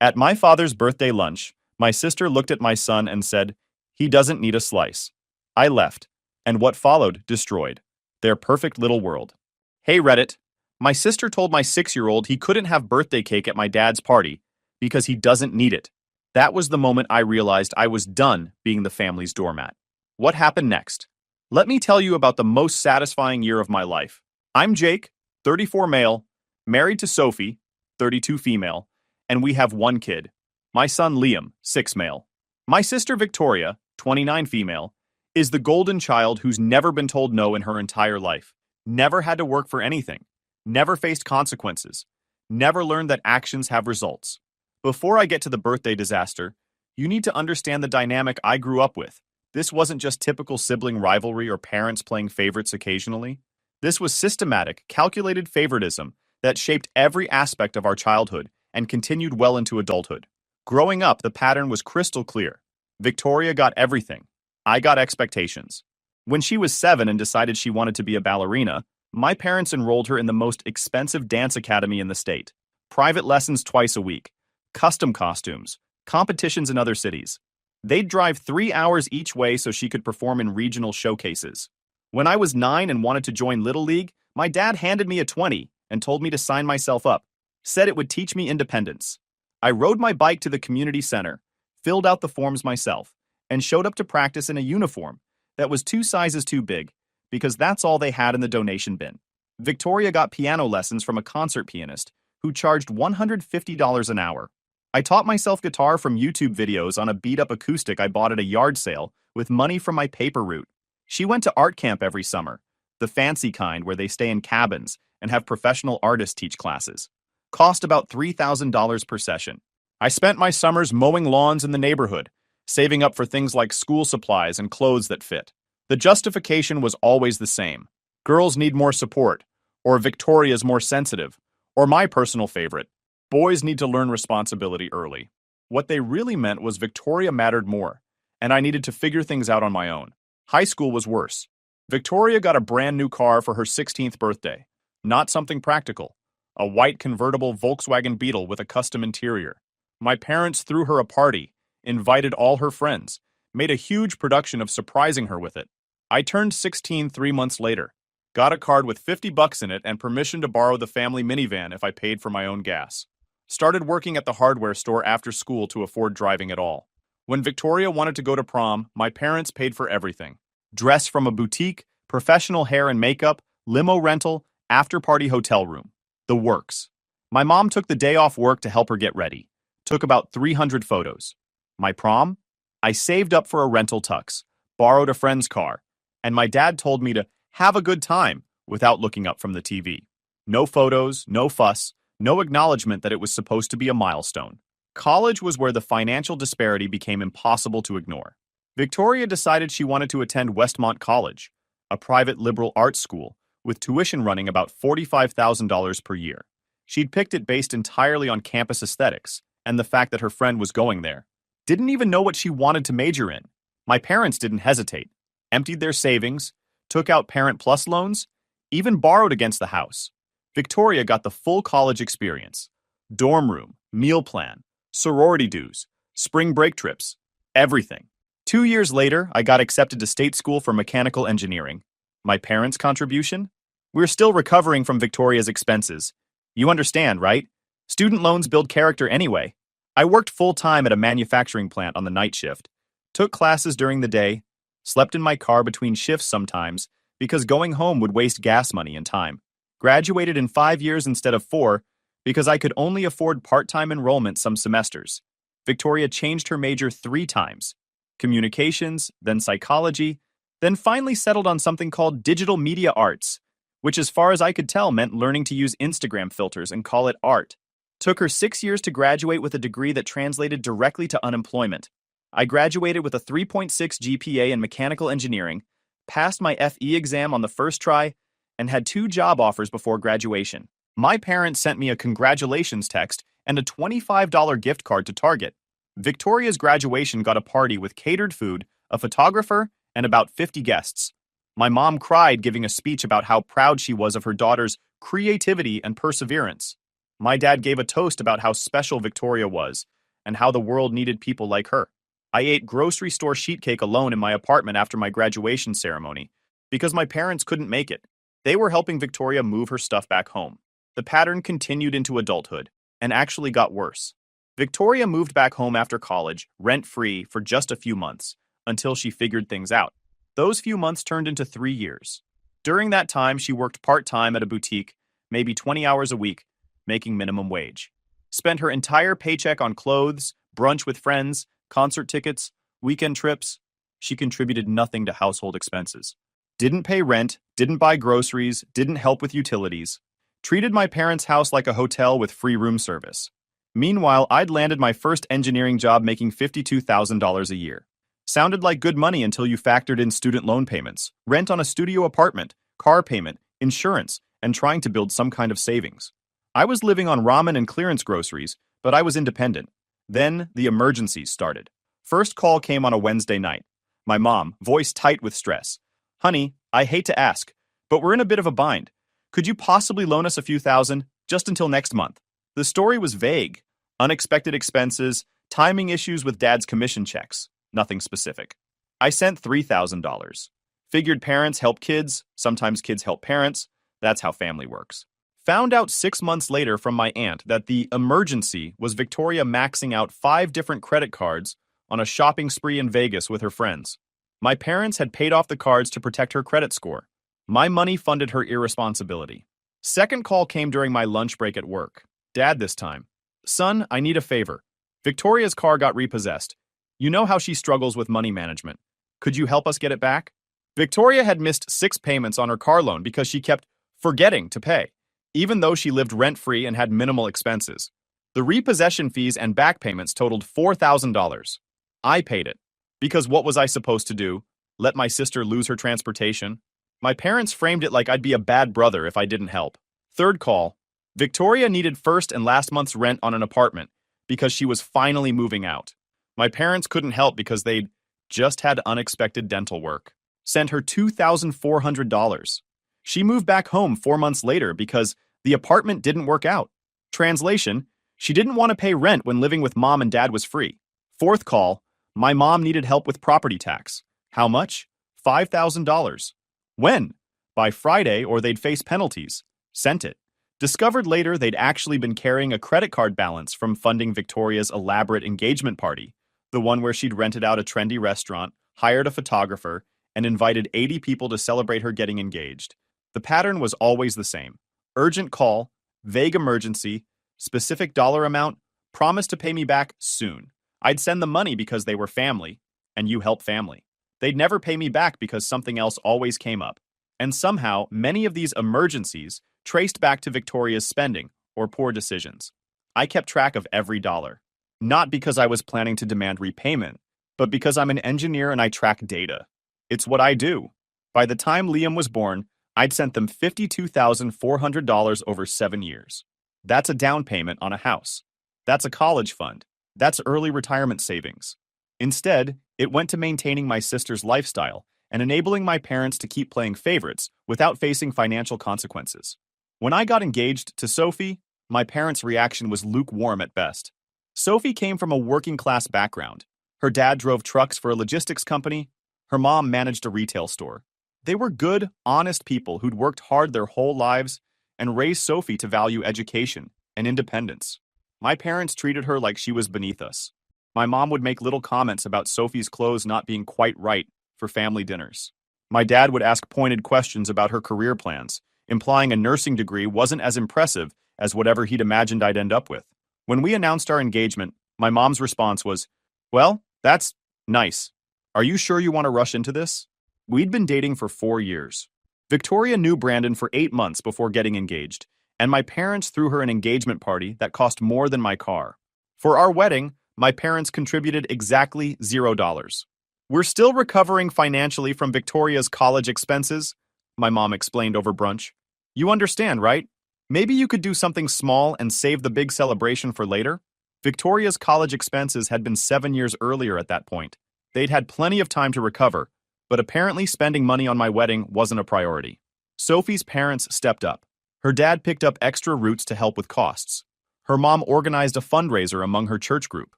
At my father's birthday lunch, my sister looked at my son and said, "He doesn't need a slice." I left, and what followed destroyed their perfect little world. Hey Reddit, my sister told my 6-year-old he couldn't have birthday cake at my dad's party because he doesn't need it. That was the moment I realized I was done being the family's doormat. What happened next? Let me tell you about the most satisfying year of my life. I'm Jake, 34 male, married to Sophie, 32 female, and we have one kid. My son Liam, 6 male. My sister Victoria, 29 female, is the golden child who's never been told no in her entire life, never had to work for anything, never faced consequences, never learned that actions have results. Before I get to the birthday disaster, you need to understand the dynamic I grew up with. This wasn't just typical sibling rivalry or parents playing favorites occasionally. This was systematic, calculated favoritism that shaped every aspect of our childhood and continued well into adulthood. Growing up, the pattern was crystal clear. Victoria got everything. I got expectations. When she was 7 and decided she wanted to be a ballerina, my parents enrolled her in the most expensive dance academy in the state. Private lessons twice a week, custom costumes, competitions in other cities. They'd drive 3 hours each way so she could perform in regional showcases. When I was 9 and wanted to join Little League, my dad handed me a 20 and told me to sign myself up, said it would teach me independence. I rode my bike to the community center, filled out the forms myself, and showed up to practice in a uniform that was 2 sizes too big, because that's all they had in the donation bin. Victoria got piano lessons from a concert pianist who charged $150 an hour. I taught myself guitar from YouTube videos on a beat-up acoustic I bought at a yard sale with money from my paper route. She went to art camp every summer, the fancy kind where they stay in cabins and have professional artists teach classes. Cost about $3,000 per session. I spent my summers mowing lawns in the neighborhood, saving up for things like school supplies and clothes that fit. The justification was always the same. Girls need more support, or Victoria's more sensitive, or my personal favorite, boys need to learn responsibility early. What they really meant was Victoria mattered more, and I needed to figure things out on my own. High school was worse. Victoria got a brand new car for her 16th birthday. Not something practical. A white convertible Volkswagen Beetle with a custom interior. My parents threw her a party, invited all her friends, made a huge production of surprising her with it. I turned 16 3 months later, got a card with $50 in it and permission to borrow the family minivan if I paid for my own gas. Started working at the hardware store after school to afford driving at all. When Victoria wanted to go to prom, my parents paid for everything. Dress from a boutique, professional hair and makeup, limo rental, after-party hotel room. The works. My mom took the day off work to help her get ready. Took about 300 photos. My prom? I saved up for a rental tux, borrowed a friend's car, and my dad told me to have a good time without looking up from the TV. No photos, no fuss, no acknowledgement that it was supposed to be a milestone. College was where the financial disparity became impossible to ignore. Victoria decided she wanted to attend Westmont College, a private liberal arts school, with tuition running about $45,000 per year. She'd picked it based entirely on campus aesthetics and the fact that her friend was going there. Didn't even know what she wanted to major in. My parents didn't hesitate, emptied their savings, took out Parent Plus loans, even borrowed against the house. Victoria got the full college experience. Dorm room, meal plan, sorority dues, spring break trips, everything. 2 years later, I got accepted to state school for mechanical engineering. My parents' contribution? We're still recovering from Victoria's expenses. You understand, right? Student loans build character anyway. I worked full-time at a manufacturing plant on the night shift, took classes during the day, slept in my car between shifts sometimes because going home would waste gas money and time. Graduated in 5 years instead of 4 because I could only afford part-time enrollment some semesters. Victoria changed her major 3 times. Communications, then psychology, then finally settled on something called digital media arts, which as far as I could tell meant learning to use Instagram filters and call it art. Took her 6 years to graduate with a degree that translated directly to unemployment. I graduated with a 3.6 GPA in mechanical engineering, passed my FE exam on the first try, and had 2 job offers before graduation. My parents sent me a congratulations text and a $25 gift card to Target. Victoria's graduation got a party with catered food, a photographer, and about 50 guests. My mom cried giving a speech about how proud she was of her daughter's creativity and perseverance. My dad gave a toast about how special Victoria was and how the world needed people like her. I ate grocery store sheet cake alone in my apartment after my graduation ceremony because my parents couldn't make it. They were helping Victoria move her stuff back home. The pattern continued into adulthood and actually got worse. Victoria moved back home after college, rent-free, for just a few months, until she figured things out. Those few months turned into 3 years. During that time, she worked part-time at a boutique, maybe 20 hours a week, making minimum wage. Spent her entire paycheck on clothes, brunch with friends, concert tickets, weekend trips. She contributed nothing to household expenses. Didn't pay rent, didn't buy groceries, didn't help with utilities. Treated my parents' house like a hotel with free room service. Meanwhile, I'd landed my first engineering job making $52,000 a year. Sounded like good money until you factored in student loan payments, rent on a studio apartment, car payment, insurance, and trying to build some kind of savings. I was living on ramen and clearance groceries, but I was independent. Then the emergencies started. First call came on a Wednesday night. My mom, voice tight with stress. "Honey, I hate to ask, but we're in a bit of a bind. Could you possibly loan us a few thousand, just until next month?" The story was vague. Unexpected expenses, timing issues with dad's commission checks. Nothing specific. I sent $3,000. Figured parents help kids, sometimes kids help parents. That's how family works. Found out 6 months later from my aunt that the emergency was Victoria maxing out 5 different credit cards on a shopping spree in Vegas with her friends. My parents had paid off the cards to protect her credit score. My money funded her irresponsibility. Second call came during my lunch break at work. Dad this time. "Son, I need a favor. Victoria's car got repossessed. You know how she struggles with money management. Could you help us get it back?" Victoria had missed 6 payments on her car loan because she kept forgetting to pay, even though she lived rent-free and had minimal expenses. The repossession fees and back payments totaled $4,000. I paid it. Because what was I supposed to do? Let my sister lose her transportation? My parents framed it like I'd be a bad brother if I didn't help. Third call. Victoria needed first and last month's rent on an apartment because she was finally moving out. My parents couldn't help because they'd just had unexpected dental work. Sent her $2,400. She moved back home 4 months later because the apartment didn't work out. Translation, she didn't want to pay rent when living with mom and dad was free. Fourth call, my mom needed help with property tax. How much? $5,000. When? By Friday or they'd face penalties. Sent it. Discovered later they'd actually been carrying a credit card balance from funding Victoria's elaborate engagement party, the one where she'd rented out a trendy restaurant, hired a photographer, and invited 80 people to celebrate her getting engaged. The pattern was always the same. Urgent call, vague emergency, specific dollar amount, promise to pay me back soon. I'd send the money because they were family, and you help family. They'd never pay me back because something else always came up. And somehow, many of these emergencies traced back to Victoria's spending or poor decisions. I kept track of every dollar. Not because I was planning to demand repayment, but because I'm an engineer and I track data. It's what I do. By the time Liam was born, I'd sent them $52,400 over 7 years. That's a down payment on a house. That's a college fund. That's early retirement savings. Instead, it went to maintaining my sister's lifestyle and enabling my parents to keep playing favorites without facing financial consequences. When I got engaged to Sophie, my parents' reaction was lukewarm at best. Sophie came from a working-class background. Her dad drove trucks for a logistics company. Her mom managed a retail store. They were good, honest people who'd worked hard their whole lives and raised Sophie to value education and independence. My parents treated her like she was beneath us. My mom would make little comments about Sophie's clothes not being quite right for family dinners. My dad would ask pointed questions about her career plans, implying a nursing degree wasn't as impressive as whatever he'd imagined I'd end up with. When we announced our engagement, my mom's response was, "Well, that's nice. Are you sure you want to rush into this?" We'd been dating for 4 years. Victoria knew Brandon for 8 months before getting engaged, and my parents threw her an engagement party that cost more than my car. For our wedding, my parents contributed exactly $0. "We're still recovering financially from Victoria's college expenses," my mom explained over brunch. "You understand, right? Maybe you could do something small and save the big celebration for later." Victoria's college expenses had been 7 years earlier at that point. They'd had plenty of time to recover, but apparently spending money on my wedding wasn't a priority. Sophie's parents stepped up. Her dad picked up extra routes to help with costs. Her mom organized a fundraiser among her church group.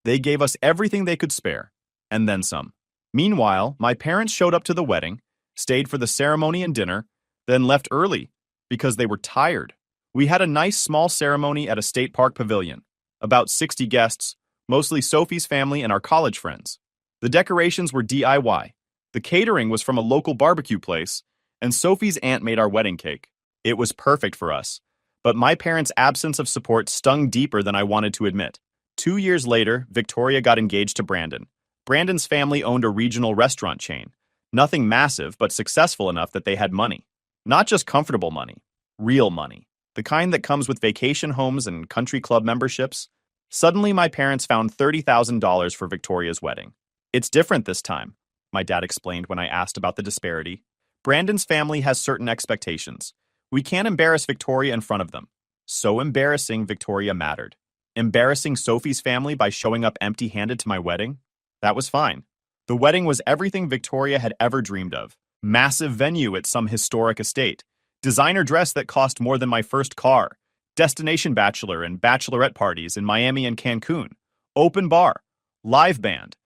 They gave us everything they could spare, and then some. Meanwhile, my parents showed up to the wedding, stayed for the ceremony and dinner, then left early because they were tired. We had a nice small ceremony at a state park pavilion. About 60 guests, mostly Sophie's family and our college friends. The decorations were DIY. The catering was from a local barbecue place, and Sophie's aunt made our wedding cake. It was perfect for us. But my parents' absence of support stung deeper than I wanted to admit. 2 years later, Victoria got engaged to Brandon. Brandon's family owned a regional restaurant chain. Nothing massive, but successful enough that they had money. Not just comfortable money, real money. The kind that comes with vacation homes and country club memberships. Suddenly, my parents found $30,000 for Victoria's wedding. It's different this time, my dad explained when I asked about the disparity. Brandon's family has certain expectations. We can't embarrass Victoria in front of them. So embarrassing Victoria mattered. Embarrassing Sophie's family by showing up empty-handed to my wedding? That was fine. The wedding was everything Victoria had ever dreamed of. Massive venue at some historic estate. Designer dress that cost more than my first car. Destination bachelor and bachelorette parties in Miami and Cancun. Open bar. Live band.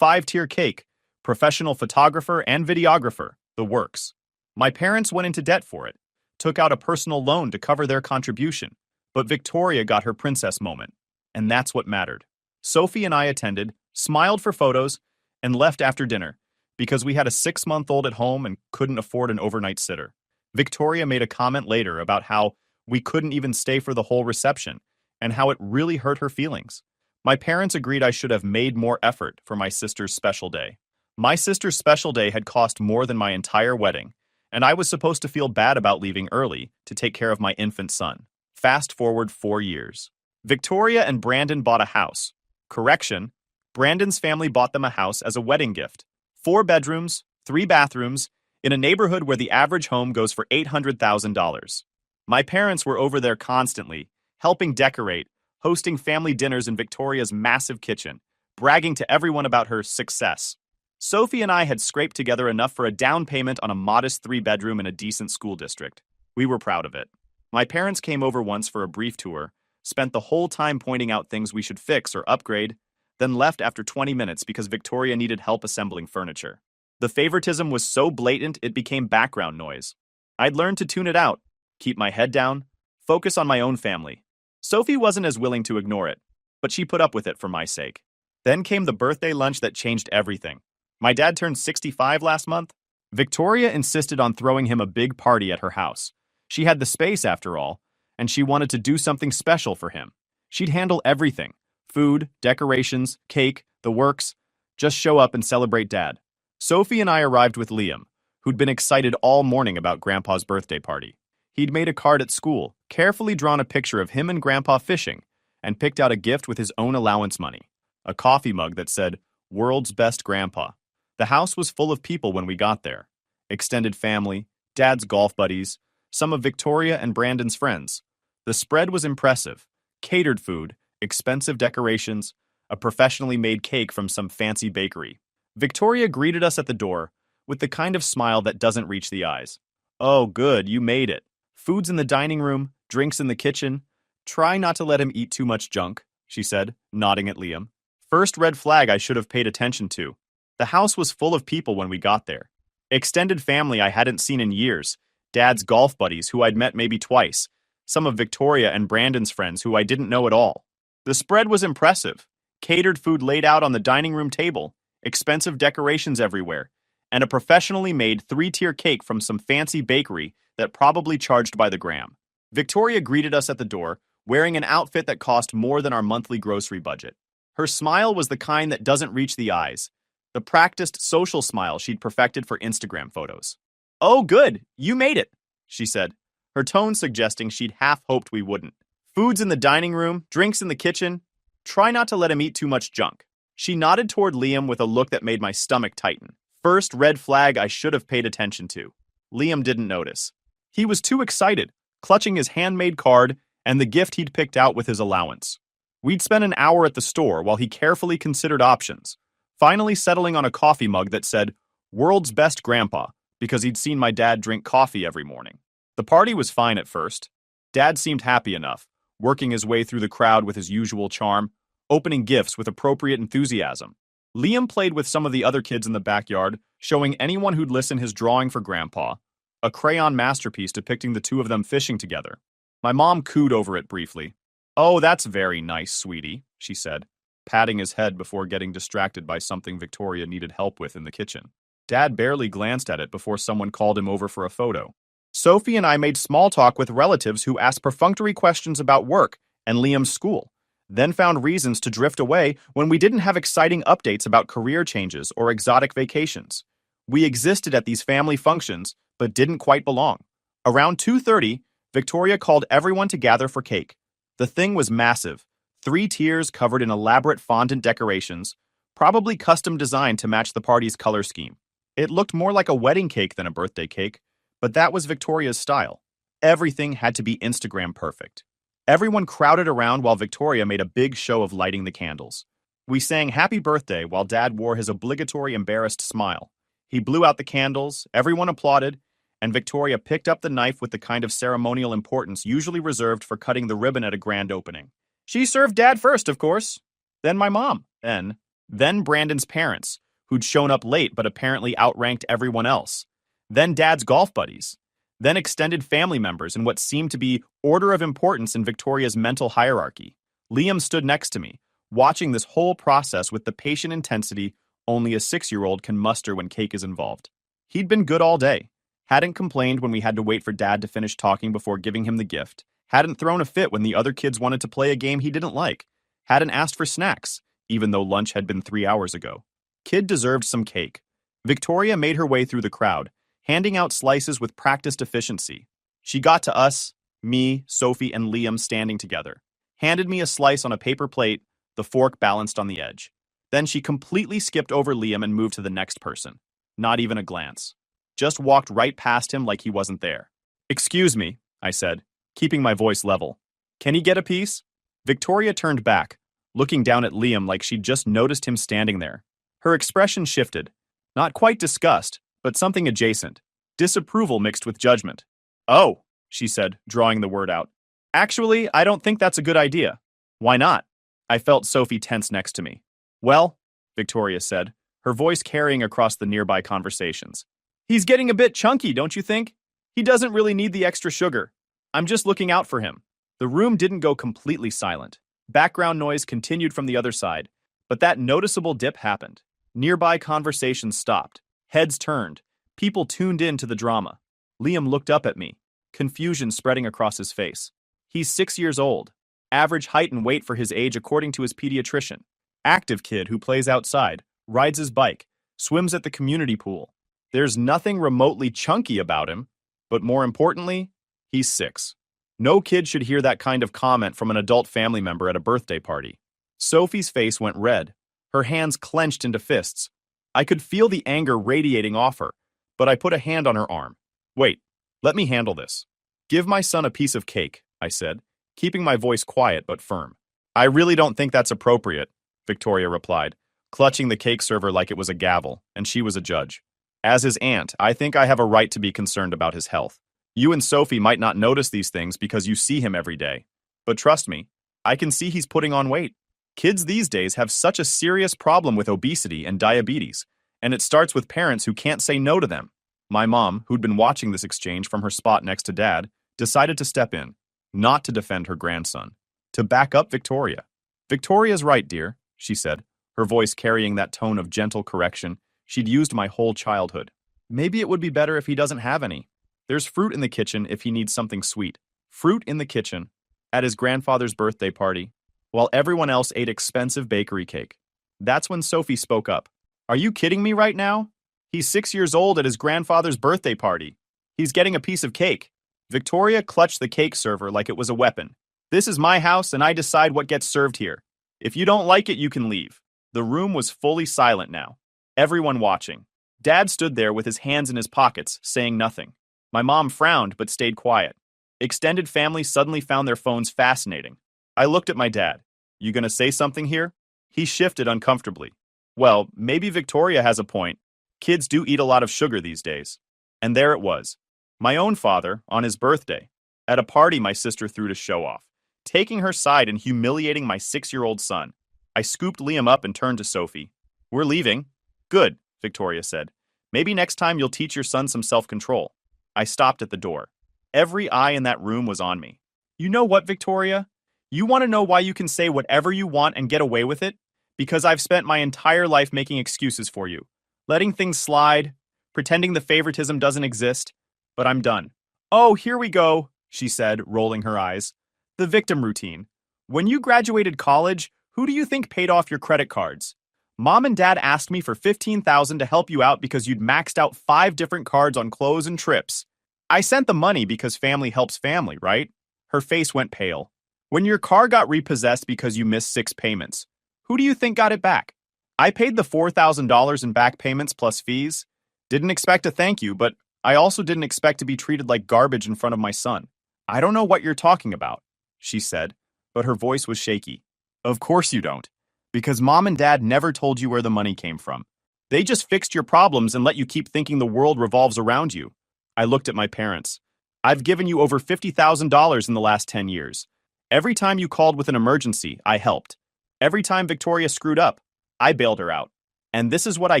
5-tier cake. Professional photographer and videographer. The works. My parents went into debt for it. Took out a personal loan to cover their contribution. But Victoria got her princess moment. And that's what mattered. Sophie and I attended, smiled for photos, and left after dinner because we had a 6-month-old at home and couldn't afford an overnight sitter. Victoria made a comment later about how we couldn't even stay for the whole reception and how it really hurt her feelings. My parents agreed I should have made more effort for my sister's special day. My sister's special day had cost more than my entire wedding, and I was supposed to feel bad about leaving early to take care of my infant son. Fast forward 4 years. Victoria and Brandon bought a house. Correction, Brandon's family bought them a house as a wedding gift. 4 bedrooms, 3 bathrooms, in a neighborhood where the average home goes for $800,000. My parents were over there constantly, helping decorate, hosting family dinners in Victoria's massive kitchen, bragging to everyone about her success. Sophie and I had scraped together enough for a down payment on a modest 3-bedroom in a decent school district. We were proud of it. My parents came over once for a brief tour, spent the whole time pointing out things we should fix or upgrade, then left after 20 minutes because Victoria needed help assembling furniture. The favoritism was so blatant it became background noise. I'd learned to tune it out, keep my head down, focus on my own family. Sophie wasn't as willing to ignore it, but she put up with it for my sake. Then came the birthday lunch that changed everything. My dad turned 65 last month. Victoria insisted on throwing him a big party at her house. She had the space after all, and she wanted to do something special for him. She'd handle everything. Food, decorations, cake, the works. Just show up and celebrate Dad. Sophie and I arrived with Liam, who'd been excited all morning about Grandpa's birthday party. He'd made a card at school, carefully drawn a picture of him and Grandpa fishing, and picked out a gift with his own allowance money. A coffee mug that said, "World's Best Grandpa." The house was full of people when we got there. Extended family, Dad's golf buddies, some of Victoria and Brandon's friends. The spread was impressive. Catered food, expensive decorations, a professionally made cake from some fancy bakery. Victoria greeted us at the door with the kind of smile that doesn't reach the eyes. "Oh, good, you made it. Food's in the dining room, drinks in the kitchen. Try not to let him eat too much junk," she said, nodding at Liam. First red flag I should have paid attention to. The house was full of people when we got there. Extended family I hadn't seen in years, Dad's golf buddies who I'd met maybe twice, some of Victoria and Brandon's friends who I didn't know at all. The spread was impressive. Catered food laid out on the dining room table, expensive decorations everywhere, and a professionally made 3-tier cake from some fancy bakery that probably charged by the gram. Victoria greeted us at the door, wearing an outfit that cost more than our monthly grocery budget. Her smile was the kind that doesn't reach the eyes, the practiced social smile she'd perfected for Instagram photos. "Oh, good, you made it," she said, her tone suggesting she'd half hoped we wouldn't. "Food's in the dining room, drinks in the kitchen. Try not to let him eat too much junk." She nodded toward Liam with a look that made my stomach tighten. First red flag I should have paid attention to. Liam didn't notice. He was too excited, clutching his handmade card and the gift he'd picked out with his allowance. We'd spent an hour at the store while he carefully considered options, finally settling on a coffee mug that said, "World's Best Grandpa," because he'd seen my dad drink coffee every morning. The party was fine at first. Dad seemed happy enough, working his way through the crowd with his usual charm, opening gifts with appropriate enthusiasm. Liam played with some of the other kids in the backyard, showing anyone who'd listen his drawing for Grandpa, a crayon masterpiece depicting the two of them fishing together. My mom cooed over it briefly. "Oh, that's very nice, sweetie," she said, patting his head before getting distracted by something Victoria needed help with in the kitchen. Dad barely glanced at it before someone called him over for a photo. Sophie and I made small talk with relatives who asked perfunctory questions about work and Liam's school, then found reasons to drift away when we didn't have exciting updates about career changes or exotic vacations. We existed at these family functions, but didn't quite belong. Around 2:30, Victoria called everyone to gather for cake. The thing was massive, 3 tiers covered in elaborate fondant decorations, probably custom designed to match the party's color scheme. It looked more like a wedding cake than a birthday cake, but that was Victoria's style. Everything had to be Instagram perfect. Everyone crowded around while Victoria made a big show of lighting the candles. We sang Happy Birthday while Dad wore his obligatory embarrassed smile. He blew out the candles, everyone applauded, and Victoria picked up the knife with the kind of ceremonial importance usually reserved for cutting the ribbon at a grand opening. She served Dad first, of course. Then my mom. Then Brandon's parents, who'd shown up late but apparently outranked everyone else. Then Dad's golf buddies. Then extended family members in what seemed to be order of importance in Victoria's mental hierarchy. Liam stood next to me, watching this whole process with the patient intensity only a 6-year-old can muster when cake is involved. He'd been good all day, hadn't complained when we had to wait for Dad to finish talking before giving him the gift, hadn't thrown a fit when the other kids wanted to play a game he didn't like, hadn't asked for snacks, even though lunch had been 3 hours ago. Kid deserved some cake. Victoria made her way through the crowd, handing out slices with practiced efficiency. She got to us, me, Sophie, and Liam standing together, handed me a slice on a paper plate, the fork balanced on the edge. Then she completely skipped over Liam and moved to the next person. Not even a glance. Just walked right past him like he wasn't there. "Excuse me," I said, keeping my voice level. "Can he get a piece?" Victoria turned back, looking down at Liam like she'd just noticed him standing there. Her expression shifted. Not quite disgust, but something adjacent. Disapproval mixed with judgment. "Oh," she said, drawing the word out. "Actually, I don't think that's a good idea." "Why not?" I felt Sophie tense next to me. "Well," Victoria said, her voice carrying across the nearby conversations. "He's getting a bit chunky, don't you think? He doesn't really need the extra sugar. I'm just looking out for him." The room didn't go completely silent. Background noise continued from the other side, but that noticeable dip happened. Nearby conversations stopped. Heads turned. People tuned in to the drama. Liam looked up at me, confusion spreading across his face. He's 6 years old. Average height and weight for his age according to his pediatrician. Active kid who plays outside, rides his bike, swims at the community pool. There's nothing remotely chunky about him, but more importantly, he's 6. No kid should hear that kind of comment from an adult family member at a birthday party. Sophie's face went red, her hands clenched into fists. I could feel the anger radiating off her, but I put a hand on her arm. "Wait, let me handle this." "Give my son a piece of cake," I said, keeping my voice quiet but firm. "I really don't think that's appropriate," Victoria replied, clutching the cake server like it was a gavel, and she was a judge. "As his aunt, I think I have a right to be concerned about his health. You and Sophie might not notice these things because you see him every day. But trust me, I can see he's putting on weight. Kids these days have such a serious problem with obesity and diabetes, and it starts with parents who can't say no to them." My mom, who'd been watching this exchange from her spot next to Dad, decided to step in, not to defend her grandson, to back up Victoria. "Victoria's right, dear," she said, her voice carrying that tone of gentle correction she'd used my whole childhood. "Maybe it would be better if he doesn't have any. There's fruit in the kitchen if he needs something sweet. Fruit in the kitchen, at his grandfather's birthday party, while everyone else ate expensive bakery cake." That's when Sophie spoke up. "Are you kidding me right now? He's 6 years old at his grandfather's birthday party. He's getting a piece of cake." Victoria clutched the cake server like it was a weapon. "This is my house and I decide what gets served here. If you don't like it, you can leave." The room was fully silent now, everyone watching. Dad stood there with his hands in his pockets, saying nothing. My mom frowned but stayed quiet. Extended family suddenly found their phones fascinating. I looked at my dad. "You gonna say something here?" He shifted uncomfortably. "Well, maybe Victoria has a point. Kids do eat a lot of sugar these days." And there it was. My own father, on his birthday, at a party my sister threw to show off. taking her side and humiliating my 6-year-old son. I scooped Liam up and turned to Sophie. We're leaving. Good, Victoria said. Maybe next time you'll teach your son some self-control. I stopped at the door. Every eye in that room was on me. You know what, Victoria? You want to know why you can say whatever you want and get away with it? Because I've spent my entire life making excuses for you, letting things slide, pretending the favoritism doesn't exist. But I'm done. Oh, here we go, she said, rolling her eyes. The victim routine. When you graduated college, who do you think paid off your credit cards? Mom and Dad asked me for $15,000 to help you out because you'd maxed out 5 different cards on clothes and trips. I sent the money because family helps family, right? Her face went pale. When your car got repossessed because you missed 6 payments, who do you think got it back? I paid the $4,000 in back payments plus fees. Didn't expect a thank you, but I also didn't expect to be treated like garbage in front of my son. I don't know what you're talking about, she said, but her voice was shaky. Of course you don't, because Mom and Dad never told you where the money came from. They just fixed your problems and let you keep thinking the world revolves around you. I looked at my parents. I've given you over $50,000 in the last 10 years. Every time you called with an emergency, I helped. Every time Victoria screwed up, I bailed her out. And this is what I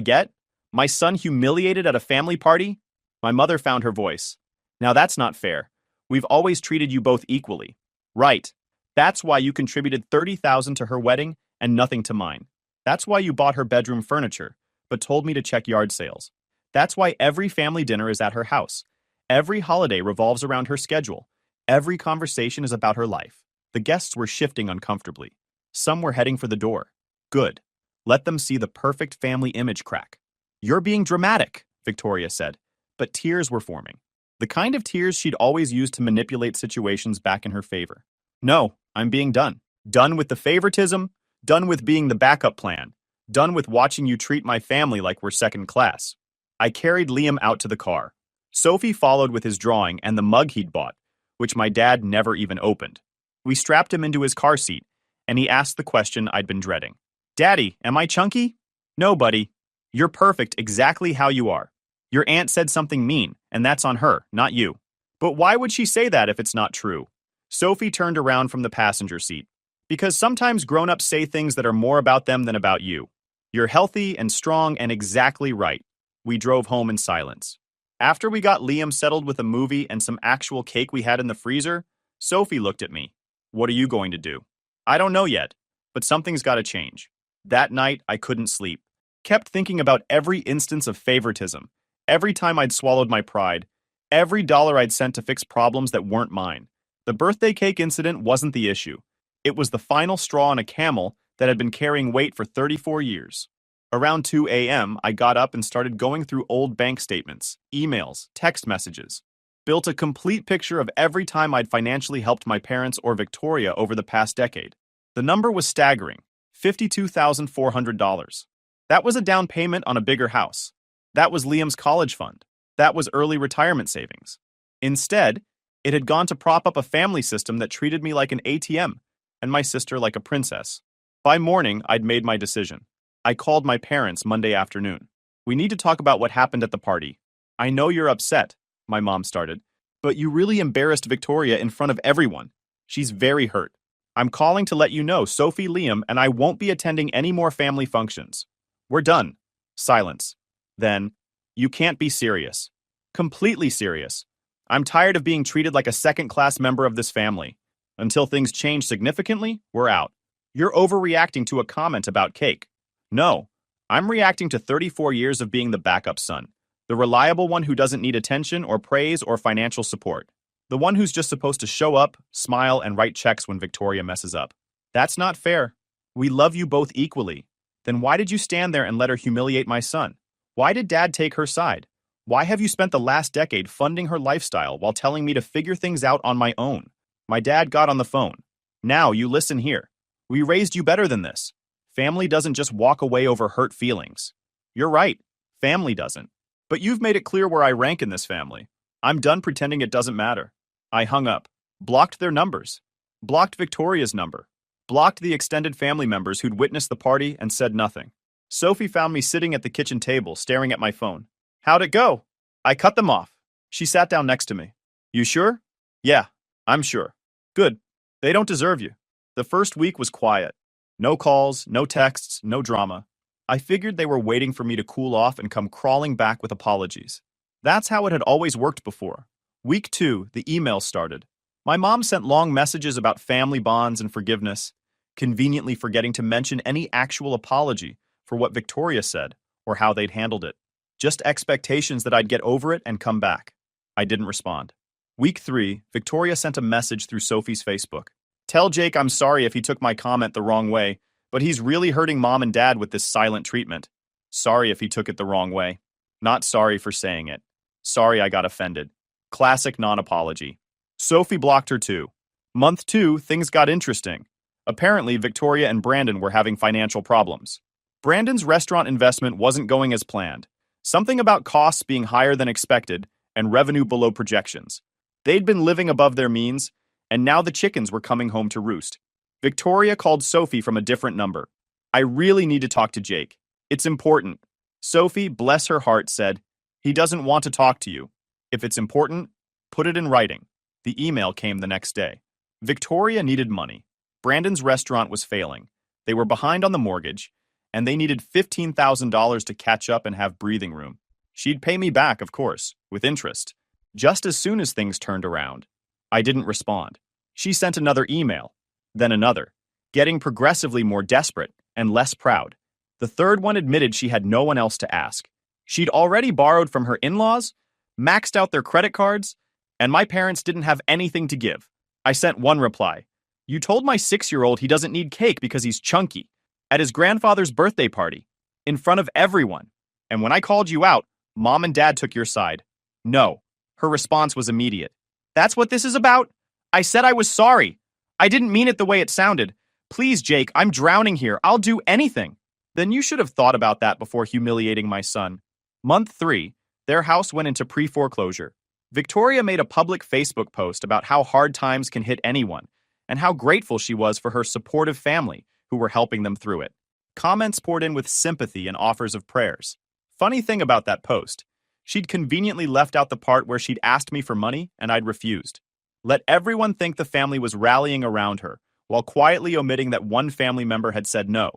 get? My son humiliated at a family party? My mother found her voice. Now that's not fair. We've always treated you both equally. Right. That's why you contributed $30,000 to her wedding and nothing to mine. That's why you bought her bedroom furniture, but told me to check yard sales. That's why every family dinner is at her house. Every holiday revolves around her schedule. Every conversation is about her life. The guests were shifting uncomfortably. Some were heading for the door. Good. Let them see the perfect family image crack. You're being dramatic, Victoria said, but tears were forming. The kind of tears she'd always used to manipulate situations back in her favor. No, I'm being done. Done with the favoritism, done with being the backup plan, done with watching you treat my family like we're second class. I carried Liam out to the car. Sophie followed with his drawing and the mug he'd bought, which my dad never even opened. We strapped him into his car seat, and he asked the question I'd been dreading. Daddy, am I chunky? No, buddy. You're perfect exactly how you are. Your aunt said something mean, and that's on her, not you. But why would she say that if it's not true? Sophie turned around from the passenger seat. Because sometimes grown-ups say things that are more about them than about you. You're healthy and strong and exactly right. We drove home in silence. After we got Liam settled with a movie and some actual cake we had in the freezer, Sophie looked at me. What are you going to do? I don't know yet, but something's got to change. That night, I couldn't sleep. Kept thinking about every instance of favoritism, every time I'd swallowed my pride, every dollar I'd sent to fix problems that weren't mine. The birthday cake incident wasn't the issue. It was the final straw on a camel that had been carrying weight for 34 years. Around 2 a.m., I got up and started going through old bank statements, emails, text messages. Built a complete picture of every time I'd financially helped my parents or Victoria over the past decade. The number was staggering, $52,400. That was a down payment on a bigger house. That was Liam's college fund. That was early retirement savings. Instead, it had gone to prop up a family system that treated me like an ATM and my sister like a princess. By morning, I'd made my decision. I called my parents Monday afternoon. We need to talk about what happened at the party. I know you're upset, my mom started, but you really embarrassed Victoria in front of everyone. She's very hurt. I'm calling to let you know Sophie, Liam, and I won't be attending any more family functions. We're done. Silence. Then, you can't be serious. Completely serious. I'm tired of being treated like a second-class member of this family. Until things change significantly, we're out. You're overreacting to a comment about cake. No, I'm reacting to 34 years of being the backup son. The reliable one who doesn't need attention or praise or financial support. The one who's just supposed to show up, smile, and write checks when Victoria messes up. That's not fair. We love you both equally. Then why did you stand there and let her humiliate my son? Why did Dad take her side? Why have you spent the last decade funding her lifestyle while telling me to figure things out on my own? My dad got on the phone. Now you listen here. We raised you better than this. Family doesn't just walk away over hurt feelings. You're right. Family doesn't. But you've made it clear where I rank in this family. I'm done pretending it doesn't matter. I hung up. Blocked their numbers. Blocked Victoria's number. Blocked the extended family members who'd witnessed the party and said nothing. Sophie found me sitting at the kitchen table, staring at my phone. How'd it go? I cut them off. She sat down next to me. You sure? Yeah, I'm sure. Good. They don't deserve you. The first week was quiet. No calls, no texts, no drama. I figured they were waiting for me to cool off and come crawling back with apologies. That's how it had always worked before. Week 2, the emails started. My mom sent long messages about family bonds and forgiveness, conveniently forgetting to mention any actual apology for what Victoria said or how they'd handled it. Just expectations that I'd get over it and come back. I didn't respond. Week 3, Victoria sent a message through Sophie's Facebook. Tell Jake I'm sorry if he took my comment the wrong way, but he's really hurting mom and dad with this silent treatment. Sorry if he took it the wrong way. Not sorry for saying it. Sorry I got offended. Classic non-apology. Sophie blocked her too. Month 2, things got interesting. Apparently, Victoria and Brandon were having financial problems. Brandon's restaurant investment wasn't going as planned. Something about costs being higher than expected and revenue below projections. They'd been living above their means, and now the chickens were coming home to roost. Victoria called Sophie from a different number. I really need to talk to Jake. It's important. Sophie, bless her heart, said, he doesn't want to talk to you. If it's important, put it in writing. The email came the next day. Victoria needed money. Brandon's restaurant was failing. They were behind on the mortgage, and they needed $15,000 to catch up and have breathing room. She'd pay me back, of course, with interest. Just as soon as things turned around. I didn't respond. She sent another email, then another, getting progressively more desperate and less proud. The third one admitted she had no one else to ask. She'd already borrowed from her in-laws, maxed out their credit cards, and my parents didn't have anything to give. I sent one reply. You told my 6-year-old he doesn't need cake because he's chunky, at his grandfather's birthday party, in front of everyone. And when I called you out, Mom and Dad took your side. No. Her response was immediate. That's what this is about? I said I was sorry. I didn't mean it the way it sounded. Please, Jake, I'm drowning here. I'll do anything. Then you should have thought about that before humiliating my son. Month 3, their house went into pre-foreclosure. Victoria made a public Facebook post about how hard times can hit anyone, and how grateful she was for her supportive family who were helping them through it. Comments poured in with sympathy and offers of prayers. Funny thing about that post, she'd conveniently left out the part where she'd asked me for money and I'd refused. Let everyone think the family was rallying around her, while quietly omitting that one family member had said no.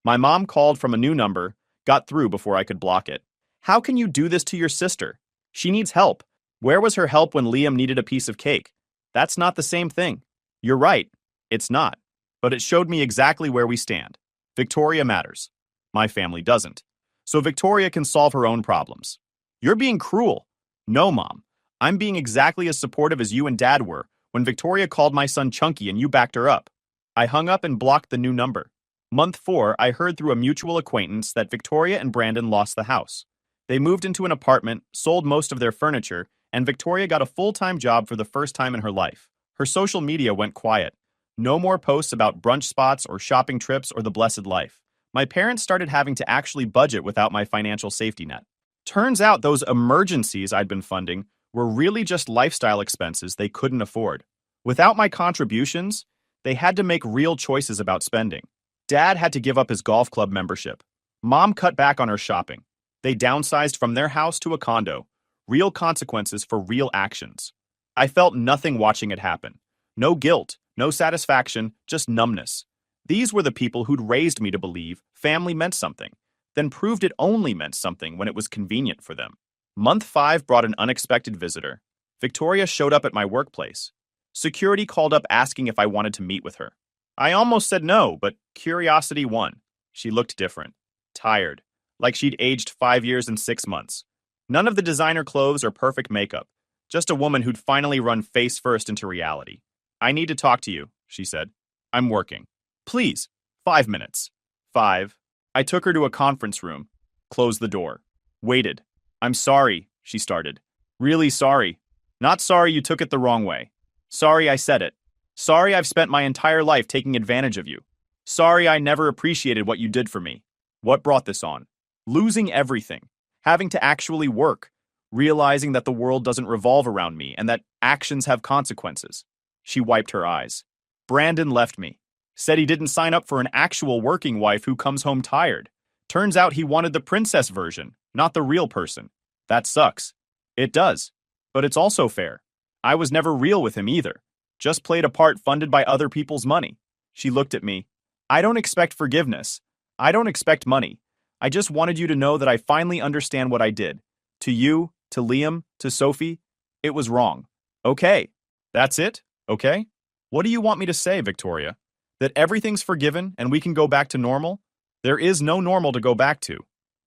My mom called from a new number, got through before I could block it. How can you do this to your sister? She needs help. Where was her help when Liam needed a piece of cake? That's not the same thing. You're right. It's not. But it showed me exactly where we stand. Victoria matters. My family doesn't. So Victoria can solve her own problems. You're being cruel. No, Mom. I'm being exactly as supportive as you and Dad were when Victoria called my son Chunky and you backed her up. I hung up and blocked the new number. Month 4, I heard through a mutual acquaintance that Victoria and Brandon lost the house. They moved into an apartment, sold most of their furniture, and Victoria got a full-time job for the first time in her life. Her social media went quiet. No more posts about brunch spots or shopping trips or the blessed life. My parents started having to actually budget without my financial safety net. Turns out those emergencies I'd been funding were really just lifestyle expenses they couldn't afford. Without my contributions, they had to make real choices about spending. Dad had to give up his golf club membership. Mom cut back on her shopping. They downsized from their house to a condo. Real consequences for real actions. I felt nothing watching it happen. No guilt, no satisfaction, just numbness. These were the people who'd raised me to believe family meant something, then proved it only meant something when it was convenient for them. Month 5 brought an unexpected visitor. Victoria showed up at my workplace. Security called up asking if I wanted to meet with her. I almost said no, but curiosity won. She looked different. Tired. Like she'd aged 5 years and 6 months. None of the designer clothes or perfect makeup. Just a woman who'd finally run face first into reality. I need to talk to you, she said. I'm working. Please, 5 minutes. 5. I took her to a conference room. Closed the door. Waited. I'm sorry, she started. Really sorry. Not sorry you took it the wrong way. Sorry I said it. Sorry I've spent my entire life taking advantage of you. Sorry I never appreciated what you did for me. What brought this on? Losing everything. Having to actually work. Realizing that the world doesn't revolve around me and that actions have consequences. She wiped her eyes. Brandon left me. Said he didn't sign up for an actual working wife who comes home tired. Turns out he wanted the princess version, not the real person. That sucks. It does. But it's also fair. I was never real with him either. Just played a part funded by other people's money. She looked at me. I don't expect forgiveness. I don't expect money. I just wanted you to know that I finally understand what I did. To you, to Liam, to Sophie, it was wrong. Okay. That's it? Okay? What do you want me to say, Victoria? That everything's forgiven and we can go back to normal? There is no normal to go back to.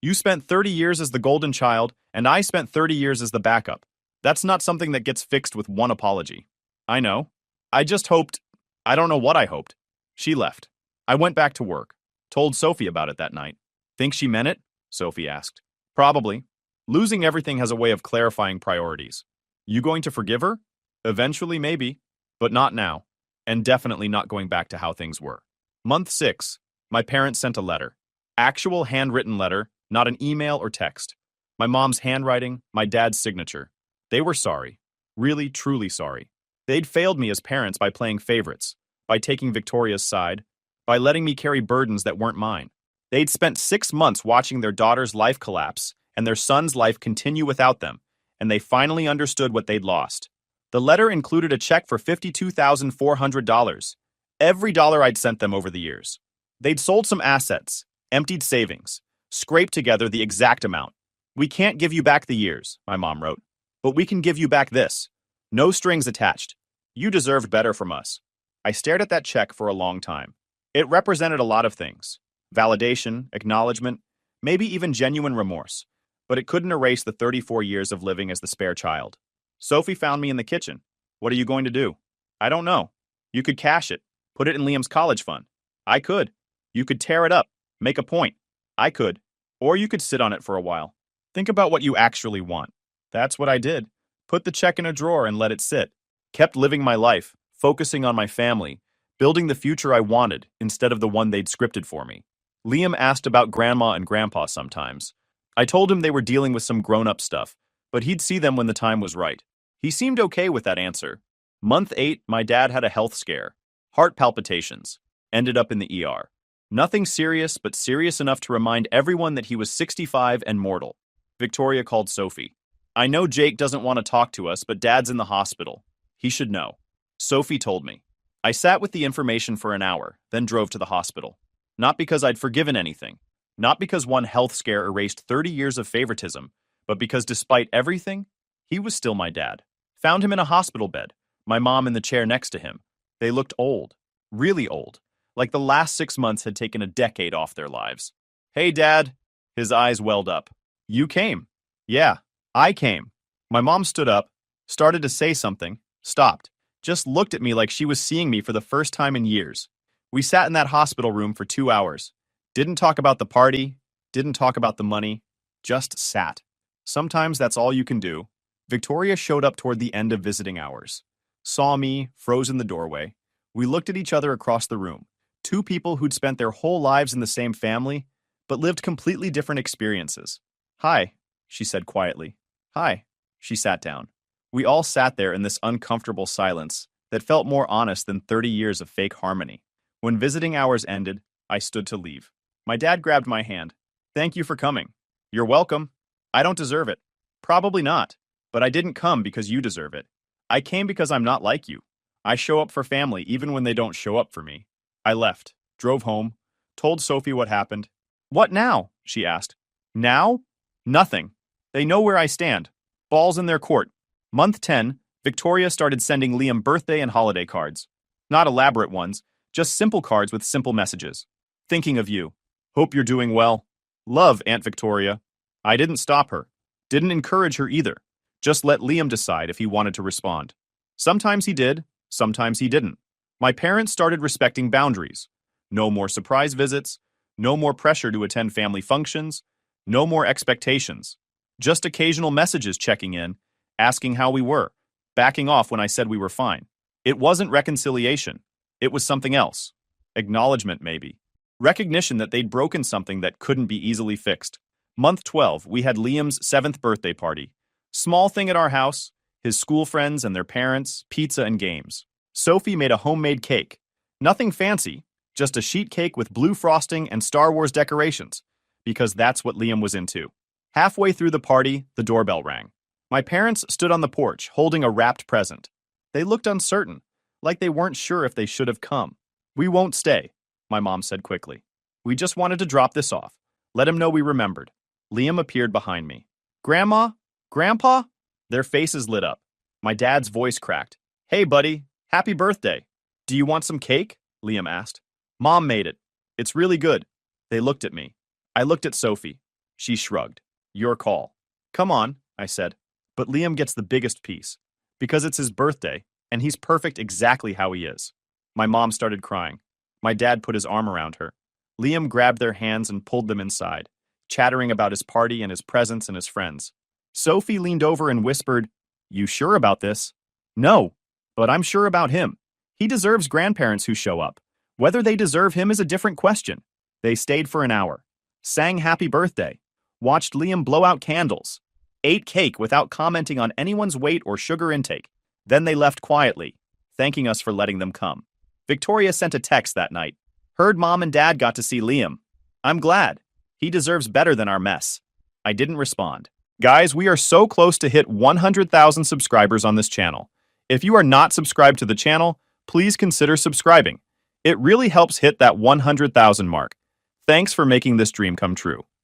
You spent 30 years as the golden child, and I spent 30 years as the backup. That's not something that gets fixed with one apology. I know. I just hoped. I don't know what I hoped. She left. I went back to work. Told Sophie about it that night. Think she meant it? Sophie asked. Probably. Losing everything has a way of clarifying priorities. You going to forgive her? Eventually, maybe. But not now. And definitely not going back to how things were. Month 6. My parents sent a letter. Actual handwritten letter, not an email or text. My mom's handwriting, my dad's signature. They were sorry. Really, truly sorry. They'd failed me as parents by playing favorites, by taking Victoria's side, by letting me carry burdens that weren't mine. They'd spent 6 months watching their daughter's life collapse and their son's life continue without them, and they finally understood what they'd lost. The letter included a check for $52,400, every dollar I'd sent them over the years. They'd sold some assets, emptied savings, scraped together the exact amount. We can't give you back the years, my mom wrote, but we can give you back this. No strings attached. You deserved better from us. I stared at that check for a long time. It represented a lot of things. Validation, acknowledgement, maybe even genuine remorse. But it couldn't erase the 34 years of living as the spare child. Sophie found me in the kitchen. What are you going to do? I don't know. You could cash it. Put it in Liam's college fund. I could. You could tear it up. Make a point. I could. Or you could sit on it for a while. Think about what you actually want. That's what I did. Put the check in a drawer and let it sit. Kept living my life, focusing on my family, building the future I wanted instead of the one they'd scripted for me. Liam asked about Grandma and Grandpa sometimes. I told him they were dealing with some grown-up stuff, but he'd see them when the time was right. He seemed okay with that answer. Month 8, my dad had a health scare. Heart palpitations. Ended up in the ER. Nothing serious, but serious enough to remind everyone that he was 65 and mortal. Victoria called Sophie. I know Jake doesn't want to talk to us, but Dad's in the hospital. He should know. Sophie told me. I sat with the information for an hour, then drove to the hospital. Not because I'd forgiven anything. Not because one health scare erased 30 years of favoritism, but because despite everything, he was still my dad. Found him in a hospital bed, my mom in the chair next to him. They looked old. Really old. Like the last 6 months had taken a decade off their lives. Hey, Dad. His eyes welled up. You came. Yeah, I came. My mom stood up, started to say something, stopped, just looked at me like she was seeing me for the first time in years. We sat in that hospital room for 2 hours. Didn't talk about the party, didn't talk about the money, just sat. Sometimes that's all you can do. Victoria showed up toward the end of visiting hours. Saw me, froze in the doorway. We looked at each other across the room. Two people who'd spent their whole lives in the same family, but lived completely different experiences. Hi, she said quietly. Hi. She sat down. We all sat there in this uncomfortable silence that felt more honest than 30 years of fake harmony. When visiting hours ended, I stood to leave. My dad grabbed my hand. Thank you for coming. You're welcome. I don't deserve it. Probably not. But I didn't come because you deserve it. I came because I'm not like you. I show up for family even when they don't show up for me. I left, drove home, told Sophie what happened. What now? She asked. Now? Nothing. They know where I stand. Ball's in their court. Month 10, Victoria started sending Liam birthday and holiday cards. Not elaborate ones, just simple cards with simple messages. Thinking of you. Hope you're doing well. Love, Aunt Victoria. I didn't stop her. Didn't encourage her either. Just let Liam decide if he wanted to respond. Sometimes he did, sometimes he didn't. My parents started respecting boundaries. No more surprise visits, no more pressure to attend family functions, no more expectations. Just occasional messages checking in, asking how we were, backing off when I said we were fine. It wasn't reconciliation. It was something else. Acknowledgement, maybe. Recognition that they'd broken something that couldn't be easily fixed. Month 12, we had Liam's 7th birthday party. Small thing at our house, his school friends and their parents, pizza and games. Sophie made a homemade cake. Nothing fancy, just a sheet cake with blue frosting and Star Wars decorations, because that's what Liam was into. Halfway through the party, the doorbell rang. My parents stood on the porch, holding a wrapped present. They looked uncertain, like they weren't sure if they should have come. We won't stay, my mom said quickly. We just wanted to drop this off. Let him know we remembered. Liam appeared behind me. Grandma? Grandpa? Their faces lit up. My dad's voice cracked. Hey, buddy. Happy birthday. Do you want some cake? Liam asked. Mom made it. It's really good. They looked at me. I looked at Sophie. She shrugged. Your call. Come on, I said. But Liam gets the biggest piece. Because it's his birthday, and he's perfect exactly how he is. My mom started crying. My dad put his arm around her. Liam grabbed their hands and pulled them inside, chattering about his party and his presents and his friends. Sophie leaned over and whispered, You sure about this? No, but I'm sure about him. He deserves grandparents who show up. Whether they deserve him is a different question. They stayed for an hour, sang happy birthday, watched Liam blow out candles, ate cake without commenting on anyone's weight or sugar intake. Then they left quietly, thanking us for letting them come. Victoria sent a text that night. Heard Mom and Dad got to see Liam. I'm glad. He deserves better than our mess. I didn't respond. Guys, we are so close to hit 100,000 subscribers on this channel. If you are not subscribed to the channel, please consider subscribing. It really helps hit that 100,000 mark. Thanks for making this dream come true.